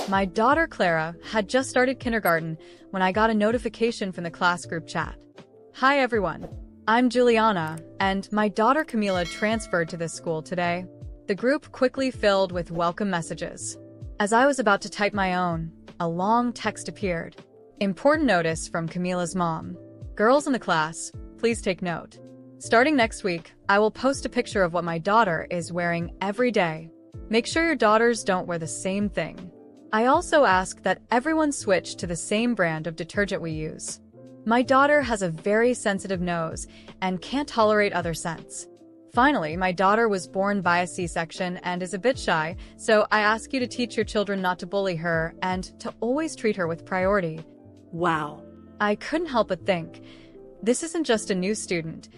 My daughter Clara had just started kindergarten when I got a notification from the class group chat. Hi everyone, I'm Juliana, and my daughter Camila transferred to this school today. The group quickly filled with welcome messages. As I was about to type my own, a long text appeared. Important notice from Camila's mom. Girls in the class, please take note. Starting next week, I will post a picture of what my daughter is wearing every day. Make sure your daughters don't wear the same thing. I also ask that everyone switch to the same brand of detergent we use. My daughter has a very sensitive nose and can't tolerate other scents. Finally, my daughter was born by a C-section and is a bit shy, so I ask you to teach your children not to bully her and to always treat her with priority. Wow. I couldn't help but think, this isn't just a new student,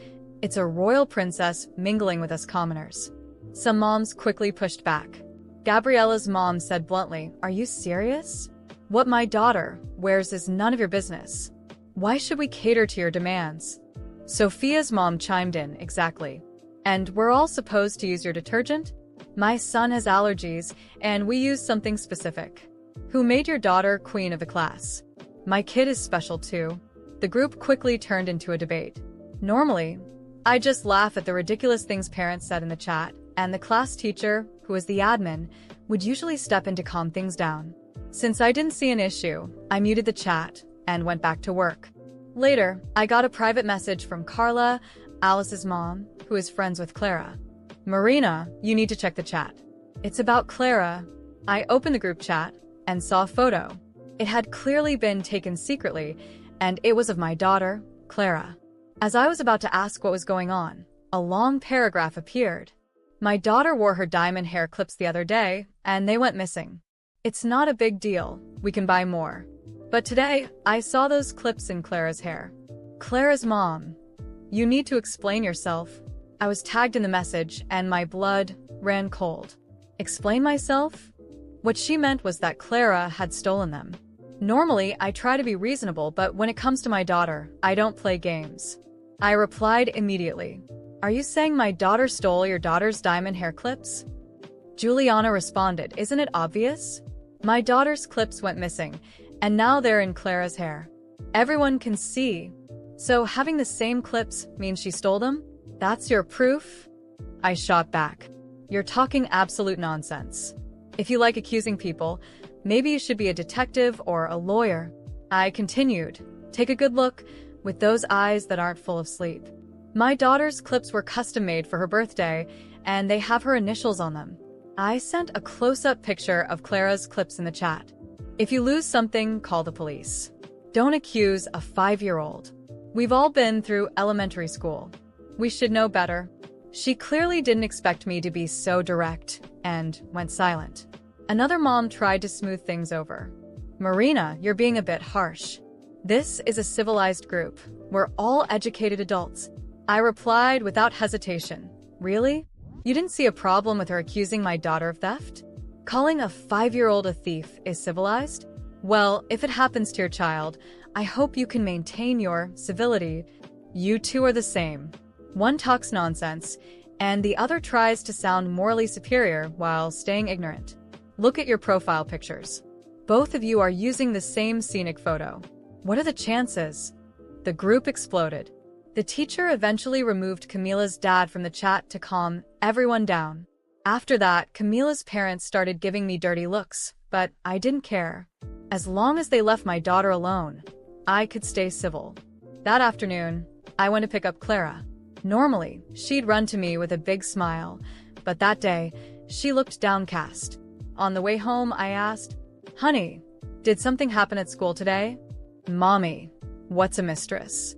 it's a royal princess mingling with us commoners. Some moms quickly pushed back. Gabriella's mom said bluntly, "Are you serious? What my daughter wears is none of your business. Why should we cater to your demands?" Sophia's mom chimed in, "Exactly. And we're all supposed to use your detergent? My son has allergies, and we use something specific. Who made your daughter queen of the class? My kid is special too." The group quickly turned into a debate. Normally, I just laugh at the ridiculous things parents said in the chat, and the class teacher, who is the admin, would usually step in to calm things down. Since I didn't see an issue, I muted the chat and went back to work. Later, I got a private message from Carla, Alice's mom, who is friends with Clara. "Marina, you need to check the chat. It's about Clara." I opened the group chat and saw a photo. It had clearly been taken secretly, and it was of my daughter, Clara. As I was about to ask what was going on, a long paragraph appeared. My daughter wore her diamond hair clips the other day, and they went missing. It's not a big deal, we can buy more. But today, I saw those clips in Clara's hair. Clara's mom, you need to explain yourself. I was tagged in the message, and my blood ran cold. Explain myself? What she meant was that Clara had stolen them. Normally, I try to be reasonable, but when it comes to my daughter, I don't play games. I replied immediately. "Are you saying my daughter stole your daughter's diamond hair clips?" Juliana responded, "Isn't it obvious? My daughter's clips went missing, and now they're in Clara's hair. Everyone can see. So having the same clips means she stole them? That's your proof?" I shot back. "You're talking absolute nonsense. If you like accusing people, maybe you should be a detective or a lawyer." I continued, "Take a good look, with those eyes that aren't full of sleep. My daughter's clips were custom-made for her birthday, and they have her initials on them." I sent a close-up picture of Clara's clips in the chat. "If you lose something, call the police. Don't accuse a 5-year-old. We've all been through elementary school. We should know better." She clearly didn't expect me to be so direct, and went silent. Another mom tried to smooth things over. "Marina, you're being a bit harsh. This is a civilized group. We're all educated adults." I replied without hesitation. "Really? You didn't see a problem with her accusing my daughter of theft? Calling a 5-year-old a thief is civilized? Well, if it happens to your child, I hope you can maintain your civility. You two are the same. One talks nonsense, and the other tries to sound morally superior while staying ignorant. Look at your profile pictures. Both of you are using the same scenic photo. What are the chances?" The group exploded. The teacher eventually removed Camila's dad from the chat to calm everyone down. After that, Camila's parents started giving me dirty looks, but I didn't care. As long as they left my daughter alone, I could stay civil. That afternoon, I went to pick up Clara. Normally, she'd run to me with a big smile, but that day, she looked downcast. On the way home, I asked, "Honey, did something happen at school today?" "Mommy, what's a mistress?"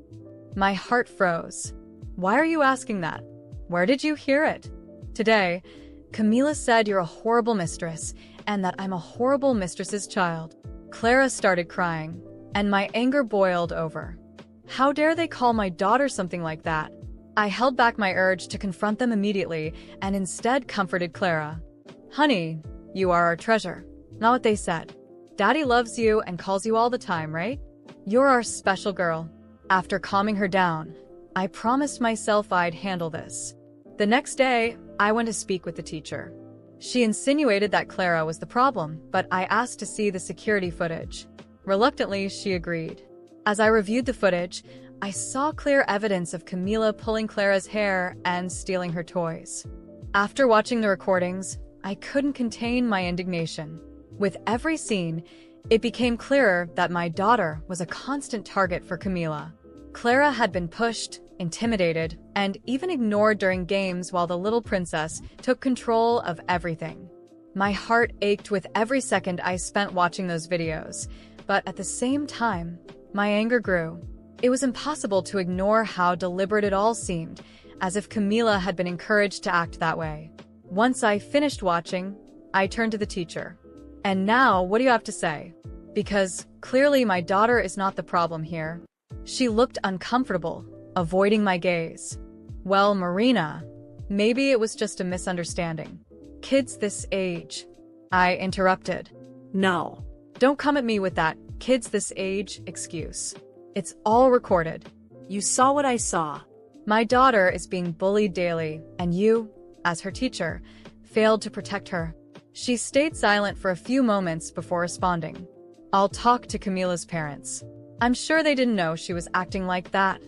My heart froze. "Why are you asking that? Where did you hear it?" "Today, Camila said you're a horrible mistress and that I'm a horrible mistress's child." Clara started crying, and my anger boiled over. How dare they call my daughter something like that? I held back my urge to confront them immediately and instead comforted Clara. "Honey, you are our treasure." Not what they said. "Daddy loves you and calls you all the time, right? You're our special girl." After calming her down, I promised myself I'd handle this. The next day, I went to speak with the teacher. She insinuated that Clara was the problem, but I asked to see the security footage. Reluctantly, she agreed. As I reviewed the footage, I saw clear evidence of Camila pulling Clara's hair and stealing her toys. After watching the recordings, I couldn't contain my indignation. With every scene, it became clearer that my daughter was a constant target for Camila. Clara had been pushed, intimidated, and even ignored during games while the little princess took control of everything. My heart ached with every second I spent watching those videos, but at the same time, my anger grew. It was impossible to ignore how deliberate it all seemed, as if Camila had been encouraged to act that way. Once I finished watching, I turned to the teacher. "And now, what do you have to say? Because clearly my daughter is not the problem here." She looked uncomfortable, avoiding my gaze. "Well, Marina, maybe it was just a misunderstanding. Kids this age," I interrupted. No. "Don't come at me with that 'kids this age' excuse. It's all recorded." You saw what I saw. My daughter is being bullied daily, and you, as her teacher, failed to protect her." She stayed silent for a few moments before responding. "I'll talk to Camila's parents. I'm sure they didn't know she was acting like that."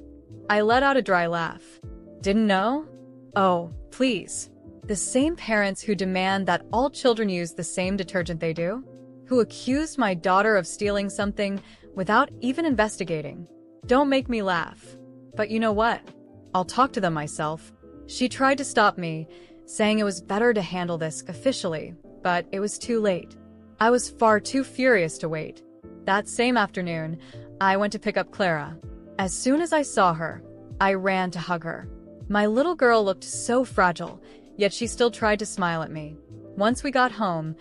I let out a dry laugh. "Didn't know? Oh, please. The same parents who demand that all children use the same detergent they do? Who accused my daughter of stealing something without even investigating? Don't make me laugh. But you know what? I'll talk to them myself." She tried to stop me, saying it was better to handle this officially, but it was too late. I was far too furious to wait. That same afternoon, I went to pick up Clara. As soon as I saw her, I ran to hug her. My little girl looked so fragile, yet she still tried to smile at me. Once we got home,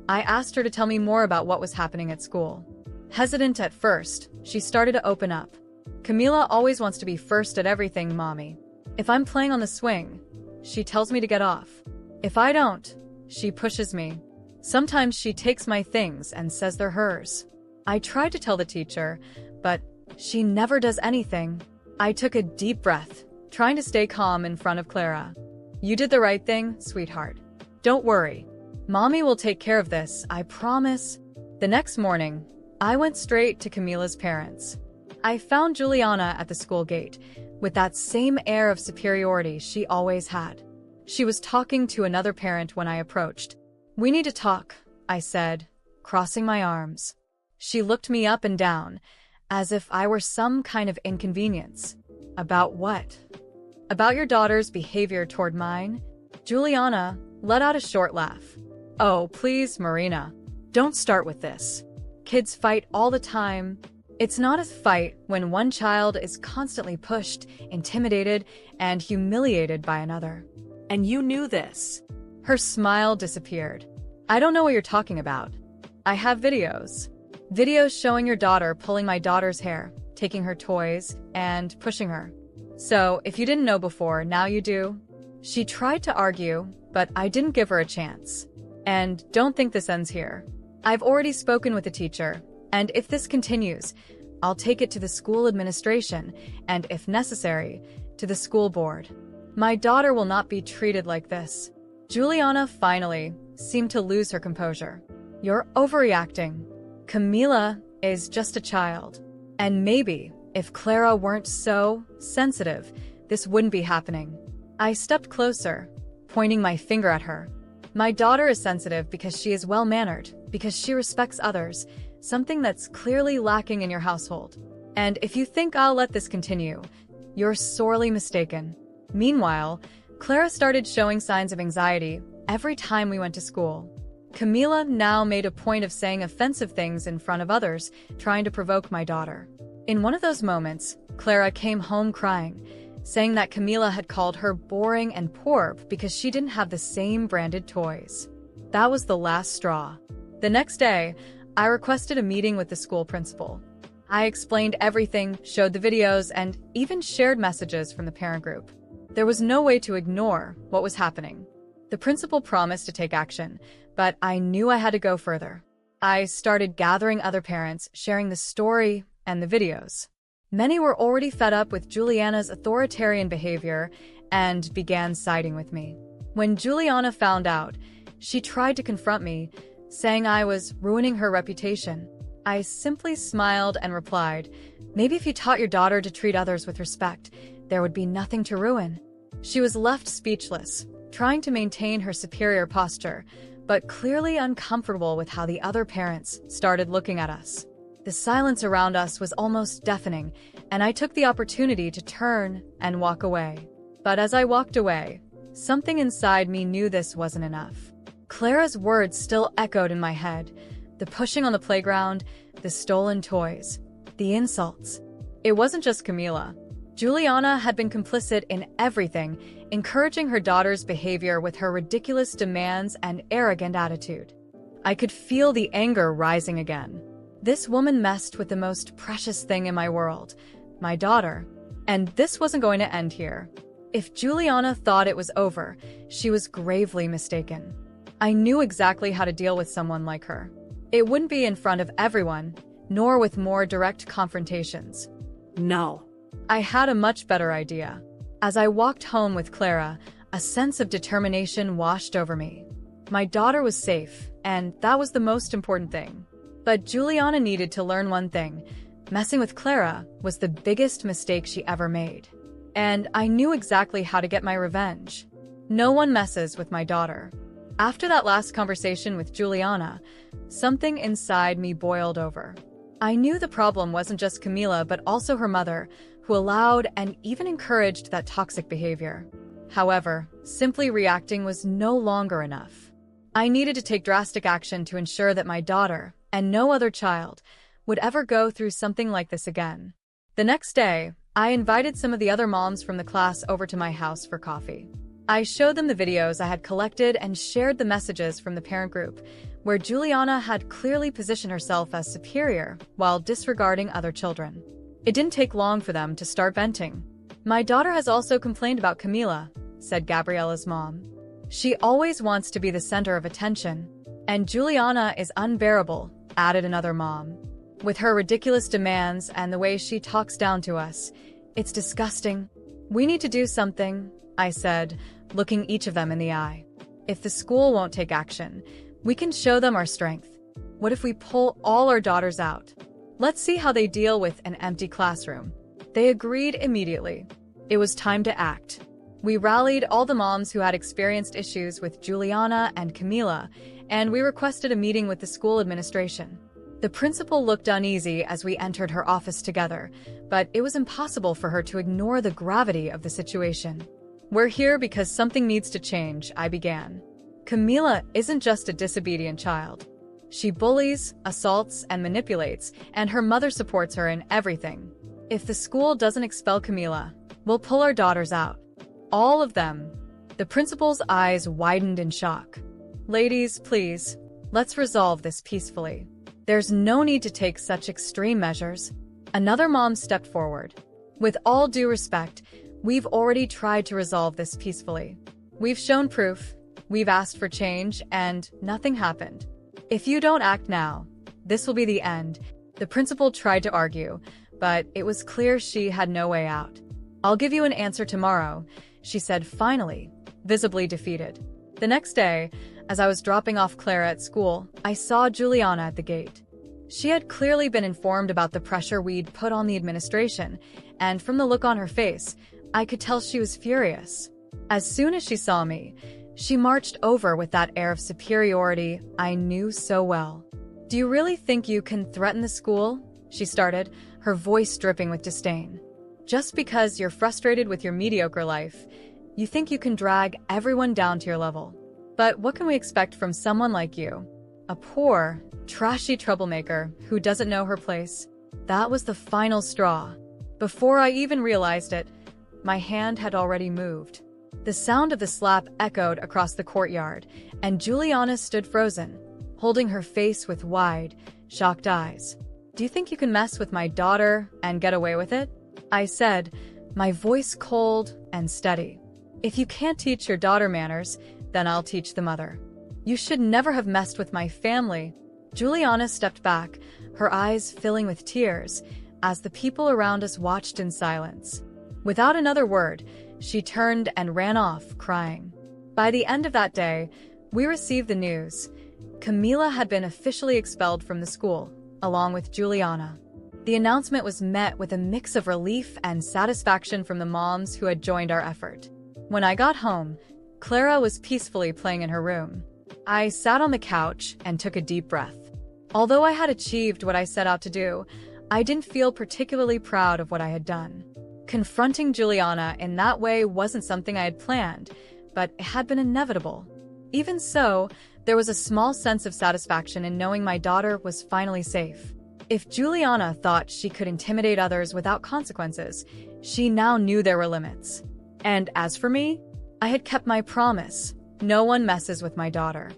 I asked her to tell me more about what was happening at school. Hesitant at first, she started to open up. "Camila always wants to be first at everything, Mommy. If I'm playing on the swing, she tells me to get off. If I don't, she pushes me. Sometimes she takes my things and says they're hers." I tried to tell the teacher, but she never does anything. I took a deep breath, trying to stay calm in front of Clara. "You did the right thing, sweetheart. Don't worry. Mommy will take care of this, I promise." The next morning, I went straight to Camila's parents. I found Juliana at the school gate, with that same air of superiority she always had. She was talking to another parent when I approached. "We need to talk," I said, crossing my arms. She looked me up and down, as if I were some kind of inconvenience. "About what?" "About your daughter's behavior toward mine." Juliana let out a short laugh. "Oh, please, Marina. Don't start with this. Kids fight all the time." "It's not a fight when one child is constantly pushed, intimidated, and humiliated by another." And you knew this. Her smile disappeared. "I don't know what you're talking about. I have videos. Videos showing your daughter pulling my daughter's hair, taking her toys, and pushing her. So, if you didn't know before, now you do." She tried to argue, but I didn't give her a chance. "And don't think this ends here. I've already spoken with the teacher, and if this continues, I'll take it to the school administration, and if necessary, to the school board. My daughter will not be treated like this." Juliana finally seemed to lose her composure. "You're overreacting. Camila is just a child. And maybe, if Clara weren't so sensitive, this wouldn't be happening." I stepped closer, pointing my finger at her. "My daughter is sensitive because she is well-mannered, because she respects others, something that's clearly lacking in your household. And if you think I'll let this continue, you're sorely mistaken." Meanwhile, Clara started showing signs of anxiety every time we went to school. Camila now made a point of saying offensive things in front of others, trying to provoke my daughter. In one of those moments, Clara came home crying, saying that Camila had called her boring and poor because she didn't have the same branded toys. That was the last straw. The next day, I requested a meeting with the school principal. I explained everything, showed the videos, and even shared messages from the parent group. There was no way to ignore what was happening. The principal promised to take action, but I knew I had to go further. I started gathering other parents, sharing the story and the videos. Many were already fed up with Juliana's authoritarian behavior and began siding with me. When Juliana found out, She tried to confront me, saying I was ruining her reputation. I simply smiled and replied, "Maybe if you taught your daughter to treat others with respect, there would be nothing to ruin." She was left speechless, trying to maintain her superior posture, but clearly uncomfortable with how the other parents started looking at us. The silence around us was almost deafening, and I took the opportunity to turn and walk away. But as I walked away, something inside me knew this wasn't enough. Clara's words still echoed in my head. The pushing on the playground, the stolen toys, the insults. It wasn't just Camila. Juliana had been complicit in everything, encouraging her daughter's behavior with her ridiculous demands and arrogant attitude. I could feel the anger rising again. This woman messed with the most precious thing in my world, my daughter. And this wasn't going to end here. If Juliana thought it was over, she was gravely mistaken. I knew exactly how to deal with someone like her. It wouldn't be in front of everyone, nor with more direct confrontations. No. I had a much better idea. As I walked home with Clara, a sense of determination washed over me. My daughter was safe, and that was the most important thing. But Juliana needed to learn one thing. Messing with Clara was the biggest mistake she ever made. And I knew exactly how to get my revenge. No one messes with my daughter. After that last conversation with Juliana, something inside me boiled over. I knew the problem wasn't just Camila, but also her mother, who allowed and even encouraged that toxic behavior. However, simply reacting was no longer enough. I needed to take drastic action to ensure that my daughter, and no other child, would ever go through something like this again. The next day, I invited some of the other moms from the class over to my house for coffee. I showed them the videos I had collected and shared the messages from the parent group, where Juliana had clearly positioned herself as superior while disregarding other children. It didn't take long for them to start venting. "My daughter has also complained about Camila," said Gabriella's mom. "She always wants to be the center of attention. And Juliana is unbearable," added another mom. "With her ridiculous demands and the way she talks down to us, it's disgusting. We need to do something," I said, looking each of them in the eye. "If the school won't take action, we can show them our strength. What if we pull all our daughters out? Let's see how they deal with an empty classroom." They agreed immediately. It was time to act. We rallied all the moms who had experienced issues with Juliana and Camila, and we requested a meeting with the school administration. The principal looked uneasy as we entered her office together, but it was impossible for her to ignore the gravity of the situation. "We're here because something needs to change," I began. "Camila isn't just a disobedient child. She bullies, assaults, and manipulates, and her mother supports her in everything. If the school doesn't expel Camila, we'll pull our daughters out. All of them." The principal's eyes widened in shock. "Ladies, please, let's resolve this peacefully. There's no need to take such extreme measures." Another mom stepped forward. "With all due respect, we've already tried to resolve this peacefully. We've shown proof, we've asked for change, and nothing happened. If you don't act now, this will be the end." The principal tried to argue, but it was clear she had no way out. "I'll give you an answer tomorrow," she said finally, visibly defeated. The next day, as I was dropping off Clara at school, I saw Juliana at the gate. She had clearly been informed about the pressure we'd put on the administration, and from the look on her face, I could tell she was furious. As soon as she saw me, she marched over with that air of superiority I knew so well. "Do you really think you can threaten the school?" she started, her voice dripping with disdain. "Just because you're frustrated with your mediocre life, you think you can drag everyone down to your level. But what can we expect from someone like you? A poor, trashy troublemaker who doesn't know her place?" That was the final straw. Before I even realized it, my hand had already moved. The sound of the slap echoed across the courtyard, and Juliana stood frozen, holding her face with wide, shocked eyes. "Do you think you can mess with my daughter and get away with it?" I said, my voice cold and steady. "If you can't teach your daughter manners, then I'll teach the mother. You should never have messed with my family." Juliana stepped back, her eyes filling with tears, as the people around us watched in silence. Without another word, she turned and ran off, crying. By the end of that day, We received the news. Camila had been officially expelled from the school, along with Juliana. The announcement was met with a mix of relief and satisfaction from the moms who had joined our effort. When I got home, Clara was peacefully playing in her room. I sat on the couch and took a deep breath. Although I had achieved what I set out to do, I didn't feel particularly proud of what I had done. Confronting Juliana in that way wasn't something I had planned, but it had been inevitable. Even so, there was a small sense of satisfaction in knowing my daughter was finally safe. If Juliana thought she could intimidate others without consequences, she now knew there were limits. And as for me, I had kept my promise. No one messes with my daughter.